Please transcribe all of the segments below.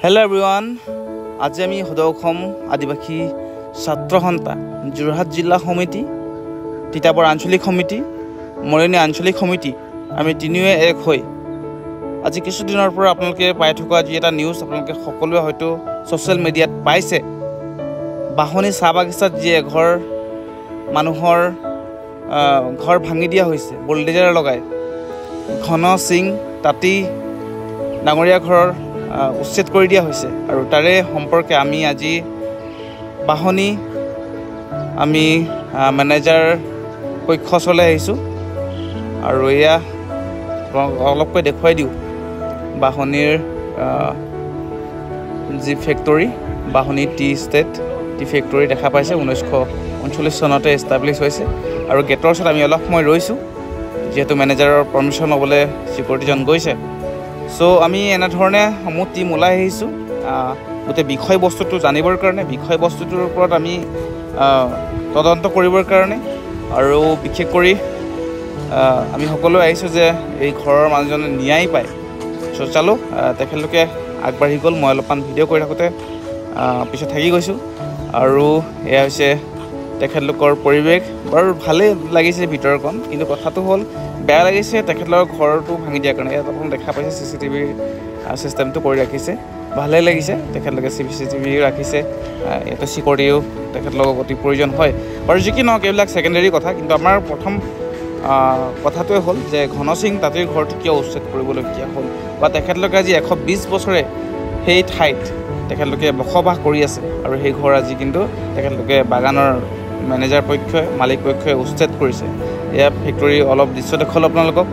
Hello everyone. আজি আমি সদৌ অসম আদিবাসী ছাত্ৰ সন্থা যোৰহাট জিলা সমিতি তিতাবৰ আঞ্চলিক সমিতি মৰণী আঞ্চলিক সমিতি আমি তিনিওৱে এক হৈ আজি কিছু দিনৰ পৰা আপোনালোকে পাই থকা যি এটা নিউজ আপোনালোকে সকলোৱে হয়তো সোশ্যাল মিডিয়াত পাইছে বাহনী চাহ বাগিচাত যি ঘৰ মানুহৰ ঘৰ ভাঙি দিয়া হৈছে বুলডোজাৰ লগাই ঘন সিং তাতি ডাঙৰীয়া ঘৰৰ উচ্ছেদ কৰি দিয়া হৈছে আৰু তাৰে সম্পৰ্কে আমি আজি বাহনী আমি মেনেজাৰ পক্ষলৈ আহিছো আৰু এয়া অলপকৈ দেখুৱাই দিওঁ বাহনীৰ যি ফেক্টৰী বাহনী টি ষ্টেট টি ফেক্টৰী দেখা পাইছে 1939 চনতে এষ্টাব্লিছ হৈছে আৰু গেটৰ ওচৰত আমি অলপ সময় ৰৈছোঁ যেহেতু মেনেজাৰৰ পাৰমিশ্যন ল'বলৈ সিকিউৰিটিজন গৈছে সো আমি এনে ধৰণে সমূহ টিম ওলাই আহিছোঁ গোটেই বিষয়বস্তুটো জানিবৰ কাৰণে বিষয়বস্তুটোৰ ওপৰত আমি তদন্ত কৰিবৰ কাৰণে আৰু বিশেষ কৰি আমি সকলো আহিছোঁ যে এই ঘৰৰ মানুহজনে ন্যায় পায় সো চালো তেখেতলোকে আগবাঢ়ি গ'ল মই অলপমান ভিডিঅ' কৰি থাকোঁতে পিছত থাকি গৈছোঁ আৰু এয়া হৈছে তেখেতলোকৰ পৰিৱেশ বাৰু ভালেই লাগিছে ভিতৰখন কিন্তু কথাটো হ'ল বেয়া লাগিছে তেখেতলোকৰ ঘৰটো ভাঙি দিয়াৰ কাৰণে ইয়াত আপোনালোকে দেখা পাইছে চিচিটিভি চিষ্টেমটো কৰি ৰাখিছে ভালেই লাগিছে তেখেতলোকে চিচিটিভি ৰাখিছে ইয়াতে চিকিউৰিটিও তেখেতলোকক অতি প্ৰয়োজন হয় বাৰু যি কি নহওক এইবিলাক ছেকেণ্ডেৰী কথা কিন্তু আমাৰ প্ৰথম কথাটোৱে হ'ল যে ঘন সিং তাঁতীৰ ঘৰটো কিয় উচ্ছেদ কৰিবলগীয়া হ'ল বা তেখেতলোকে আজি 120 বছৰে সেই ঠাইত তেখেতলোকে বসবাস কৰি আছে আৰু সেই ঘৰ আজি কিন্তু তেখেতলোকে বাগানৰ মেনেজাৰ পক্ষই মালিক পক্ষই উচ্ছেদ কৰিছে এয়া ফেক্টৰী অলপ দৃশ্য দেখুৱাল আপোনালোকক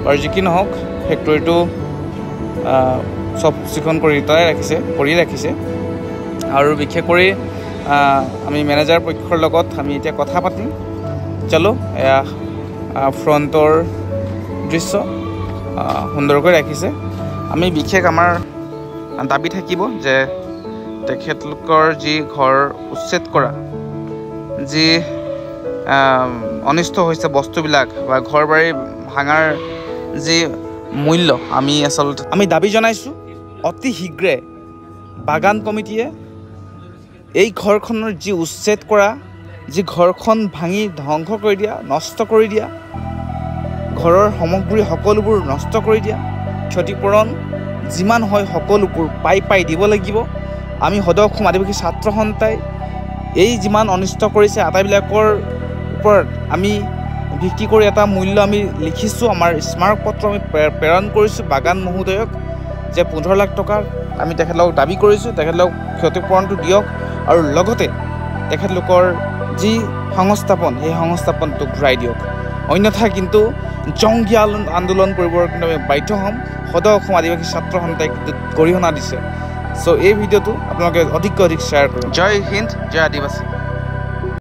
আৰু যি কি নহওক ফেক্টৰীটো চব চিকন কৰি ৰাখিছে আৰু বিশেষ কৰি আমি মেনেজাৰ পক্ষৰ লগত আমি এতিয়া কথা পাতিম চলো এয়া ফ্ৰণ্টৰ দৃশ্য সুন্দৰকৈ ৰাখিছে আমি বিশেষ আমাৰ দাবী থাকিব যে তেখেতলোকৰ যি ঘৰ উচ্ছেদ কৰা যি অনিষ্ট হৈছে বস্তুবিলাক বা ঘৰ বাৰী ভাঙাৰ যি মূল্য আমি দাবী জনাইছোঁ অতি শীঘ্ৰে বাগান কমিটিয়ে এই ঘৰখনৰ যি উচ্ছেদ কৰা যি ঘৰখন ভাঙি ধ্বংস কৰি দিয়া নষ্ট কৰি দিয়া ঘৰৰ সামগ্ৰী সকলোবোৰ নষ্ট কৰি দিয়া ক্ষতিপূৰণ যিমান হয় সকলোবোৰ পাই দিব লাগিব আমি সদৌ অসম আদিবাসী ছাত্ৰ সন্থাই এই যিমান অনিষ্ট কৰিছে আটাইবিলাকৰ ওপৰত আমি ভিত্তি কৰি এটা মূল্য আমি লিখিছোঁ আমাৰ স্মাৰক পত্ৰ আমি প্ৰেৰণ কৰিছোঁ বাগান মহোদয়ক যে 15 লাখ টকা আমি তেখেতলোকক দাবী কৰিছোঁ তেখেতলোকক ক্ষতিপূৰণটো দিয়ক আৰু লগতে তেখেতলোকৰ যি সংস্থাপন সেই সংস্থাপনটো ঘূৰাই দিয়ক অন্যথা কিন্তু জংগী আন্দোলন কৰিবৰ কিন্তু আমি বাধ্য হ'ম সদৌ অসম আদিবাসী ছাত্ৰ সন্থাই কিন্তু গৰিহণা দিছে সো এই ভিডিঅ'টো আপোনালোকে অধিক শ্বেয়াৰ কৰক জয় হিন্দ জয় আদিবাসী